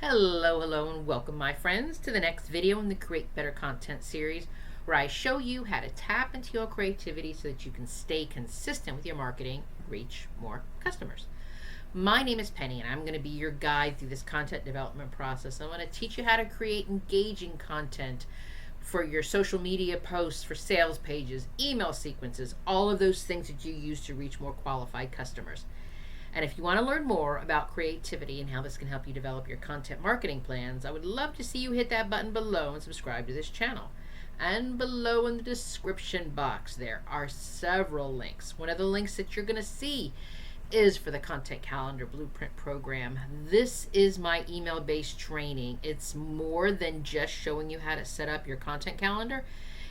Hello, and welcome, my friends, to the next video in the Create Better Content series, where I show you how to tap into your creativity so that you can stay consistent with your marketing and reach more customers. My name is Penny, and I'm going to be your guide through this content development process. I'm going to teach you how to create engaging content for your social media posts, for sales pages, email sequences, all of those things that you use to reach more qualified customers. And if you want to learn more about creativity and how this can help you develop your content marketing plans, I would love to see you hit that button below and subscribe to this channel. And below in the description box, there are several links. One of the links that you're going to see is for the Content Calendar Blueprint program. This is my email-based training. It's more than just showing you how to set up your content calendar.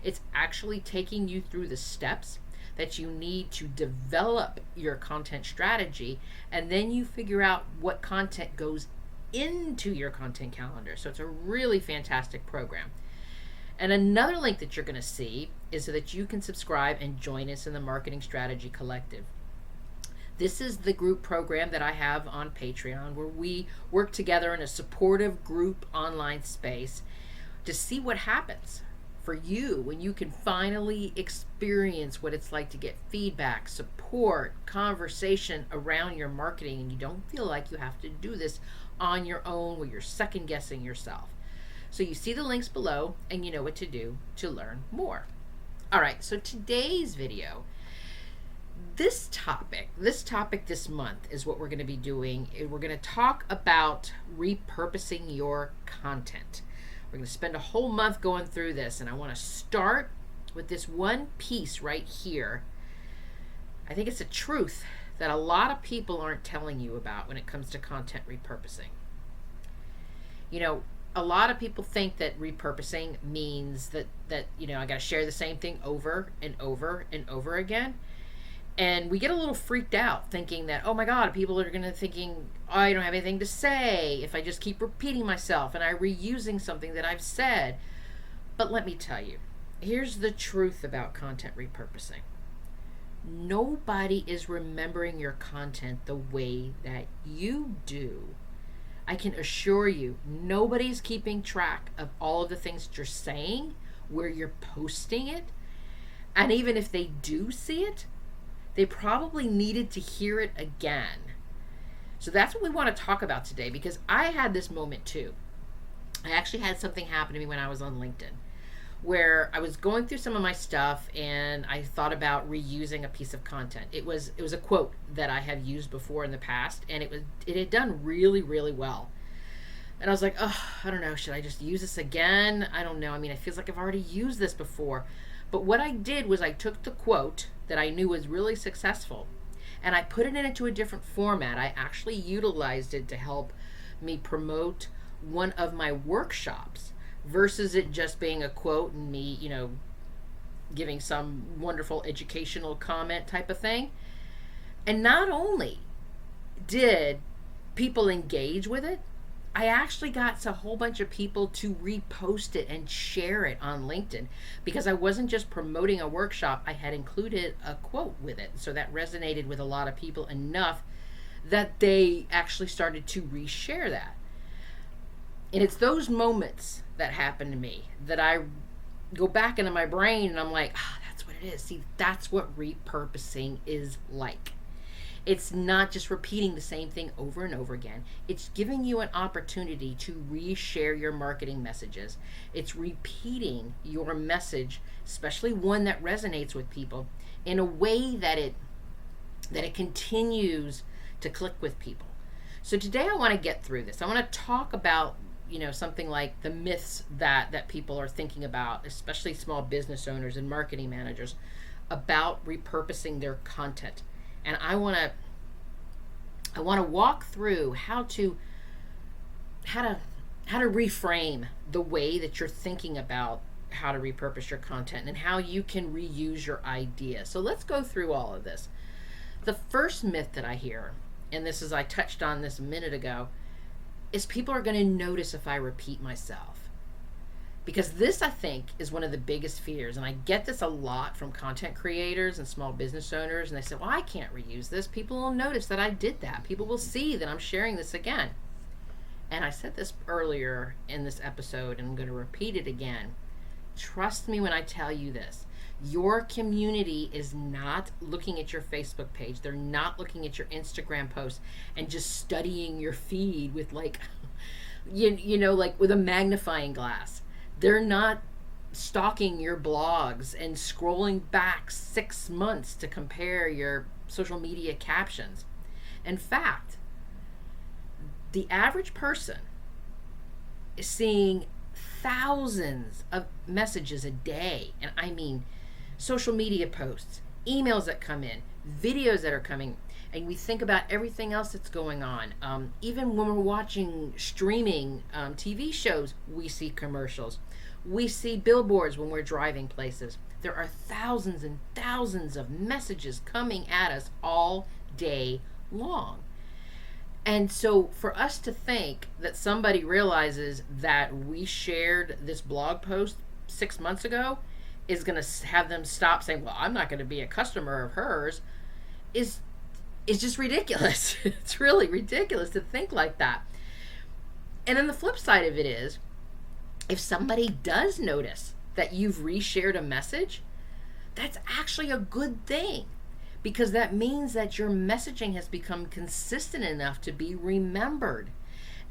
It's actually taking you through the steps that you need to develop your content strategy, and then you figure out what content goes into your content calendar. So it's a really fantastic program. And another link that you're going to see is so that you can subscribe and join us in the Marketing Strategy Collective. This is the group program that I have on Patreon, where we work together in a supportive group online space to see what happens for you when you can finally experience what it's like to get feedback, support, conversation around your marketing, and you don't feel like you have to do this on your own where you're second guessing yourself. So you see the links below and you know what to do to learn more. All right, so today's video, this topic this month is what we're going to be doing. We're going to talk about repurposing your content. We're going to spend a whole month going through this, and I want to start with this one piece right here. I think it's a truth that a lot of people aren't telling you about when it comes to content repurposing. You know, a lot of people think that repurposing means that I got to share the same thing over and over and over again. And we get a little freaked out thinking that, oh my God, people are going to thinking, oh, I don't have anything to say if I just keep repeating myself and I'm reusing something that I've said. But let me tell you, here's the truth about content repurposing. Nobody is remembering your content the way that you do. I can assure you, nobody's keeping track of all of the things that you're saying, where you're posting it. And even if they do see it, they probably needed to hear it again. So that's what we want to talk about today, because I had this moment too. I actually had something happen to me when I was on LinkedIn, where I was going through some of my stuff and I thought about reusing a piece of content. It was a quote that I have used before in the past, and it had done really, really well. And I was like, oh, I don't know, should I just use this again? I don't know. I mean, it feels like I've already used this before. But what I did was I took the quote that I knew was really successful and I put it into a different format. I actually utilized it to help me promote one of my workshops versus it just being a quote and me, giving some wonderful educational comment type of thing. And not only did people engage with it, I actually got a whole bunch of people to repost it and share it on LinkedIn, because I wasn't just promoting a workshop, I had included a quote with it. So that resonated with a lot of people enough that they actually started to reshare that. And it's those moments that happen to me that I go back into my brain and I'm like, that's what it is. See, that's what repurposing is like. It's not just repeating the same thing over and over again. It's giving you an opportunity to reshare your marketing messages. It's repeating your message, especially one that resonates with people, in a way that it continues to click with people. So today I want to get through this. I want to talk about something like the myths that people are thinking about, especially small business owners and marketing managers, about repurposing their content. And I want to walk through how to reframe the way that you're thinking about how to repurpose your content and how you can reuse your idea. So let's go through all of this. The first myth that I hear, and I touched on this a minute ago, is people are going to notice if I repeat myself. Because this, I think, is one of the biggest fears. And I get this a lot from content creators and small business owners. And they say, well, I can't reuse this. People will notice that I did that. People will see that I'm sharing this again. And I said this earlier in this episode, and I'm going to repeat it again. Trust me when I tell you this. Your community is not looking at your Facebook page. They're not looking at your Instagram posts and just studying your feed with like, like with a magnifying glass. They're not stalking your blogs and scrolling back 6 months to compare your social media captions. In fact, the average person is seeing thousands of messages a day. And I mean social media posts, emails that come in, videos that are coming. And we think about everything else that's going on. Even when we're watching streaming TV shows, we see commercials. We see billboards when we're driving places. There are thousands and thousands of messages coming at us all day long. And so for us to think that somebody realizes that we shared this blog post 6 months ago is going to have them stop saying, well, I'm not going to be a customer of hers, is just ridiculous. It's really ridiculous to think like that. And then the flip side of it is, if somebody does notice that you've reshared a message, that's actually a good thing, because that means that your messaging has become consistent enough to be remembered.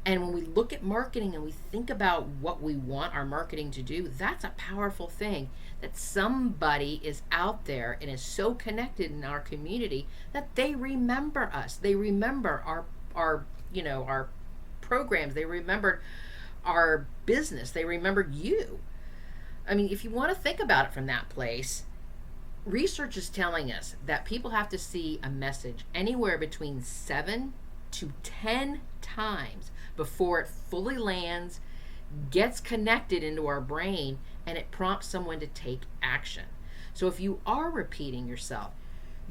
And when we look at marketing and we think about what we want our marketing to do, that's a powerful thing, that somebody is out there and is so connected in our community that they remember us. They remember our programs. They remembered our business. They remembered you. I mean, if you want to think about it from that place, research is telling us that people have to see a message anywhere between 7 to 10 times before it fully lands, gets connected into our brain, and it prompts someone to take action. So if you are repeating yourself,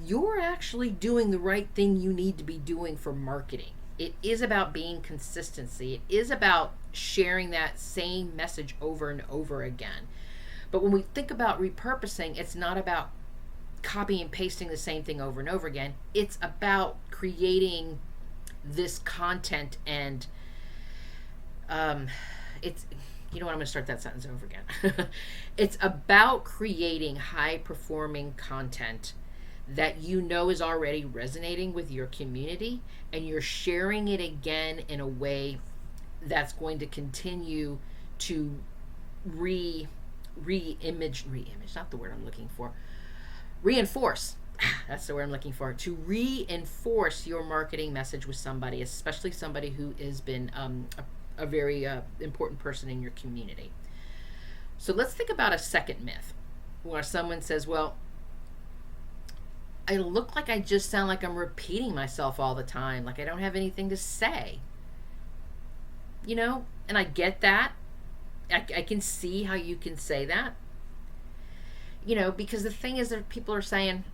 you're actually doing the right thing you need to be doing for marketing. It is about being consistency. It is about sharing that same message over and over again. But when we think about repurposing, it's not about copy and pasting the same thing over and over again. It's about creating this content, and it's, I'm going to start that sentence over again. It's about creating high performing content that is already resonating with your community, and you're sharing it again in a way that's going to continue to re-image, not the word I'm looking for, reinforce. That's the word I'm looking for. To reinforce your marketing message with somebody, especially somebody who has been a very important person in your community. So let's think about a second myth where someone says, well, I look like I just sound like I'm repeating myself all the time, like I don't have anything to say. And I get that. I can see how you can say that. Because the thing is that people are saying,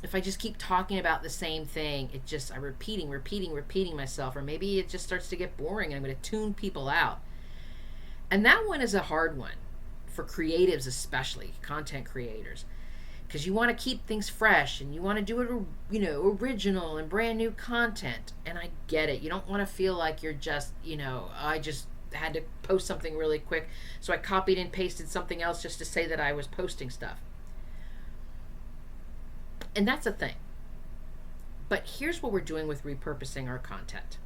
if I just keep talking about the same thing, I'm repeating myself, or maybe it just starts to get boring and I'm going to tune people out. And that one is a hard one for creatives, especially content creators, because you want to keep things fresh and you want to do it, original and brand new content. And I get it. You don't want to feel like you're just, I just had to post something really quick, so I copied and pasted something else just to say that I was posting stuff. And that's a thing. But here's what we're doing with repurposing our content.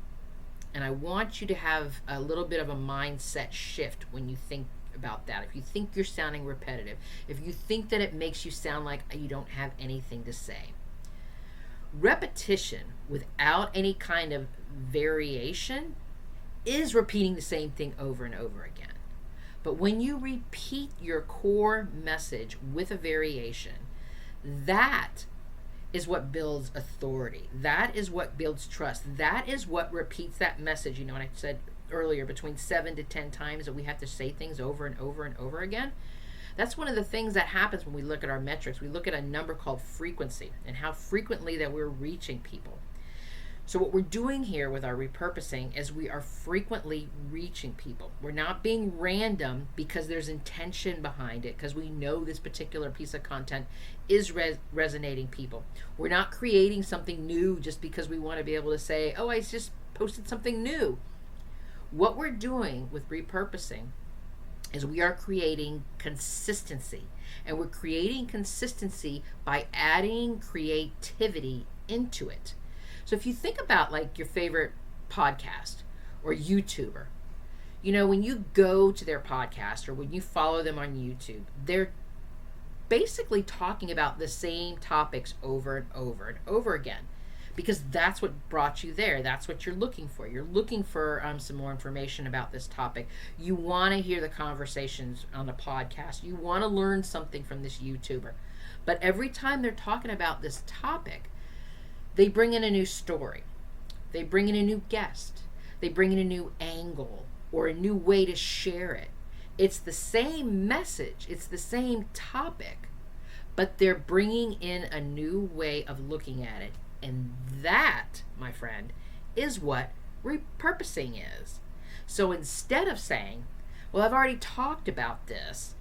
And I want you to have a little bit of a mindset shift when you think about that. If you think you're sounding repetitive, if you think that it makes you sound like you don't have anything to say, repetition without any kind of variation is repeating the same thing over and over again. But when you repeat your core message with a variation, that is what builds authority. That is what builds trust. That is what repeats that message. When I said earlier, between 7 to 10 times that we have to say things over and over and over again. That's one of the things that happens when we look at our metrics. We look at a number called frequency and how frequently that we're reaching people. So what we're doing here with our repurposing is we are frequently reaching people. We're not being random because there's intention behind it, because we know this particular piece of content is resonating people. We're not creating something new just because we want to be able to say, oh, I just posted something new. What we're doing with repurposing is we are creating consistency. And we're creating consistency by adding creativity into it. So if you think about like your favorite podcast or YouTuber, you know, when you go to their podcast or when you follow them on YouTube, they're basically talking about the same topics over and over and over again, because that's what brought you there. That's what you're looking for. You're looking for some more information about this topic. You want to hear the conversations on the podcast. You want to learn something from this YouTuber. But every time they're talking about this topic, they bring in a new story. They bring in a new guest. They bring in a new angle or a new way to share it. It's the same message. It's the same topic, but they're bringing in a new way of looking at it. And that, my friend, is what repurposing is. So instead of saying, well, I've already talked about this,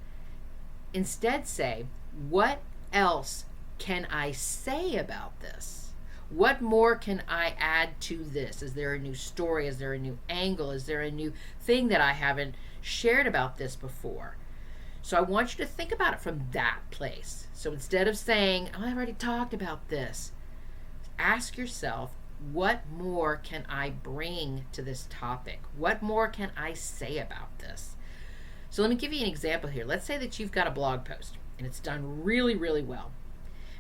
instead say, what else can I say about this? What more can I add to this? Is there a new story? Is there a new angle? Is there a new thing that I haven't shared about this before? So I want you to think about it from that place. So instead of saying, oh, I've already talked about this, ask yourself, what more can I bring to this topic? What more can I say about this? So let me give you an example here. Let's say that you've got a blog post and it's done really, really well.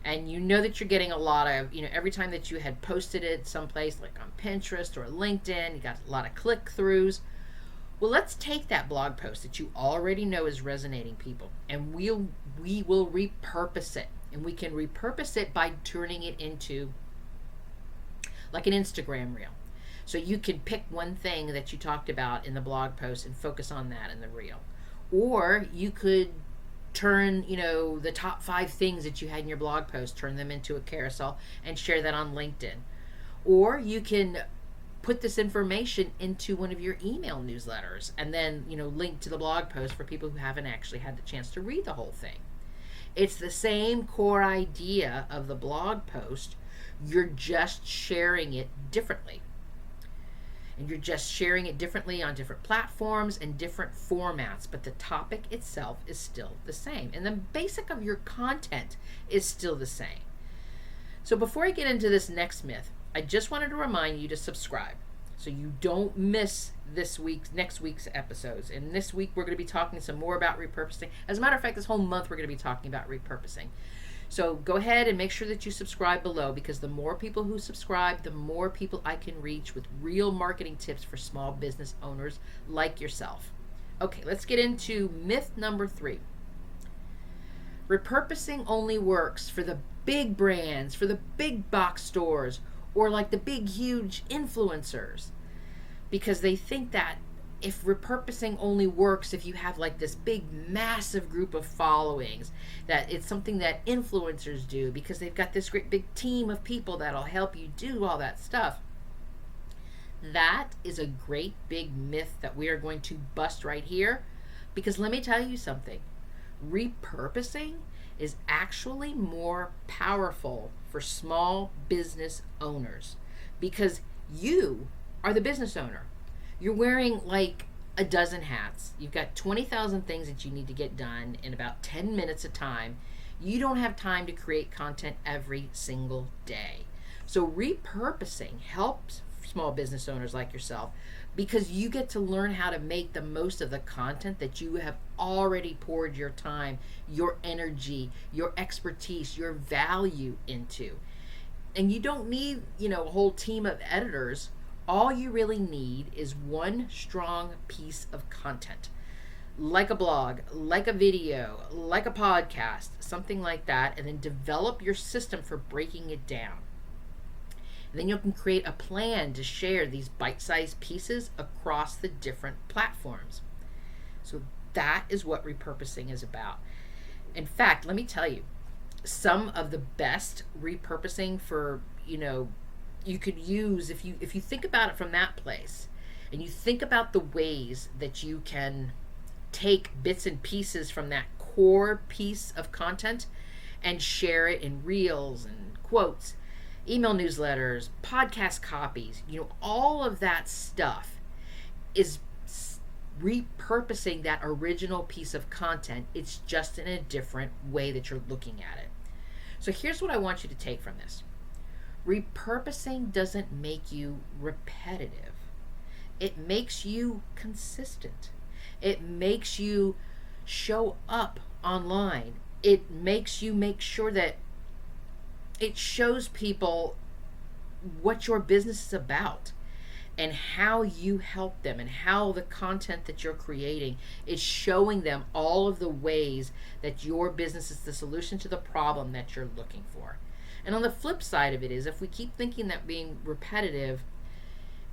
And you know that you're getting a lot of, every time that you had posted it someplace like on Pinterest or LinkedIn, you got a lot of click-throughs. Well, let's take that blog post that you already know is resonating people, and we will repurpose it. And we can repurpose it by turning it into like an Instagram reel. So you can pick one thing that you talked about in the blog post and focus on that in the reel. Or you could turn, the top 5 things that you had in your blog post, turn them into a carousel and share that on LinkedIn. Or you can put this information into one of your email newsletters and then, link to the blog post for people who haven't actually had the chance to read the whole thing. It's the same core idea of the blog post. You're just sharing it differently. And you're just sharing it differently on different platforms and different formats, but the topic itself is still the same. And the basic of your content is still the same. So before I get into this next myth, I just wanted to remind you to subscribe so you don't miss next week's episodes. And this week we're going to be talking some more about repurposing. As a matter of fact, this whole month we're going to be talking about repurposing. So go ahead and make sure that you subscribe below, because the more people who subscribe, the more people I can reach with real marketing tips for small business owners like yourself. Okay, let's get into myth number 3. Repurposing only works for the big brands, for the big box stores, or like the big, huge influencers, because they think that if repurposing only works if you have like this big, massive group of followings, that it's something that influencers do because they've got this great big team of people that'll help you do all that stuff. That is a great big myth that we are going to bust right here, because let me tell you something. Repurposing is actually more powerful for small business owners, because you are the business owner. You're wearing like a dozen hats. You've got 20,000 things that you need to get done in about 10 minutes of time. You don't have time to create content every single day. So repurposing helps small business owners like yourself, because you get to learn how to make the most of the content that you have already poured your time, your energy, your expertise, your value into. And you don't need, a whole team of editors. All you really need is one strong piece of content, like a blog, like a video, like a podcast, something like that, and then develop your system for breaking it down. And then you can create a plan to share these bite-sized pieces across the different platforms. So that is what repurposing is about. In fact, let me tell you, some of the best repurposing for, you could use, if you think about it from that place, and you think about the ways that you can take bits and pieces from that core piece of content and share it in reels and quotes, email newsletters, podcast copies, all of that stuff. is repurposing that original piece of content. It's just in a different way that you're looking at it. So here's what I want you to take from this. Repurposing doesn't make you repetitive. It makes you consistent. It makes you show up online. It makes you make sure that it shows people what your business is about and how you help them, and how the content that you're creating is showing them all of the ways that your business is the solution to the problem that you're looking for. And on the flip side of it is, if we keep thinking that being repetitive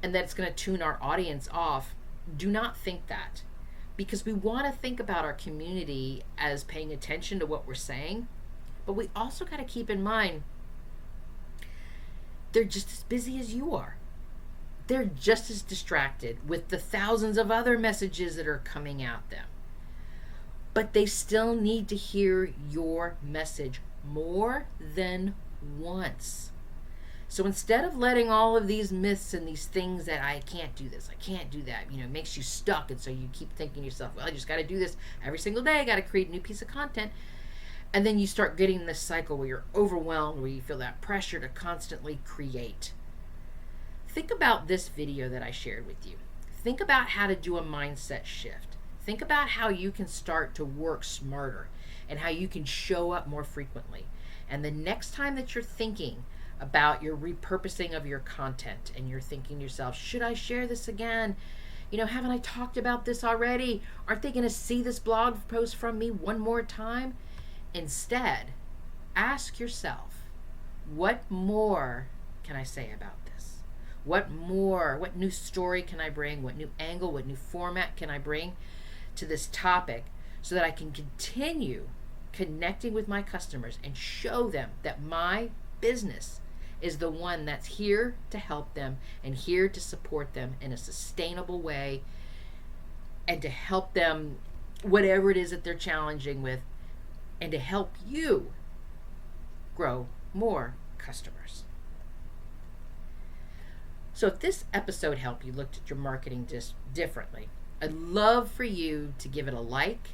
and that it's going to tune our audience off, do not think that. Because we want to think about our community as paying attention to what we're saying, but we also got to keep in mind they're just as busy as you are. They're just as distracted with the thousands of other messages that are coming at them. But they still need to hear your message more than once. So instead of letting all of these myths and these things that I can't do this, I can't do that, it makes you stuck. And so you keep thinking to yourself, well, I just got to do this every single day. I got to create a new piece of content. And then you start getting this cycle where you're overwhelmed, where you feel that pressure to constantly create. Think about this video that I shared with you. Think about how to do a mindset shift. Think about how you can start to work smarter and how you can show up more frequently. And the next time that you're thinking about your repurposing of your content and you're thinking to yourself, should I share this again? Haven't I talked about this already? Aren't they going to see this blog post from me one more time? Instead, ask yourself, what more can I say about this? What new story can I bring? What new angle, what new format can I bring to this topic so that I can continue connecting with my customers and show them that my business is the one that's here to help them and here to support them in a sustainable way and to help them whatever it is that they're challenging with, and to help you grow more customers. So if this episode helped you look at your marketing just differently, I'd love for you to give it a like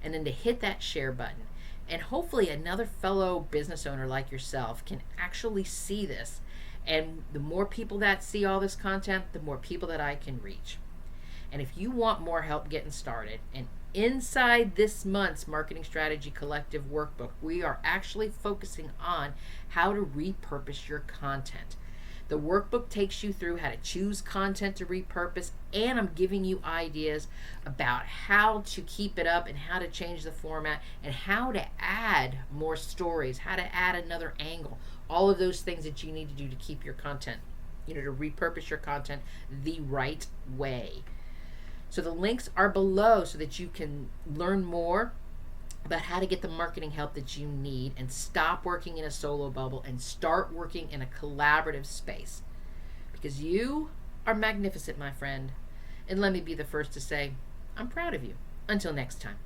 and then to hit that share button. And hopefully another fellow business owner like yourself can actually see this. And the more people that see all this content, the more people that I can reach. And if you want more help getting started, and inside this month's Marketing Strategy Collective workbook, we are actually focusing on how to repurpose your content. The workbook takes you through how to choose content to repurpose, and I'm giving you ideas about how to keep it up and how to change the format and how to add more stories, how to add another angle, all of those things that you need to do to keep your content, to repurpose your content the right way. So the links are below so that you can learn more about how to get the marketing help that you need and stop working in a solo bubble and start working in a collaborative space. Because you are magnificent, my friend. And let me be the first to say, I'm proud of you. Until next time.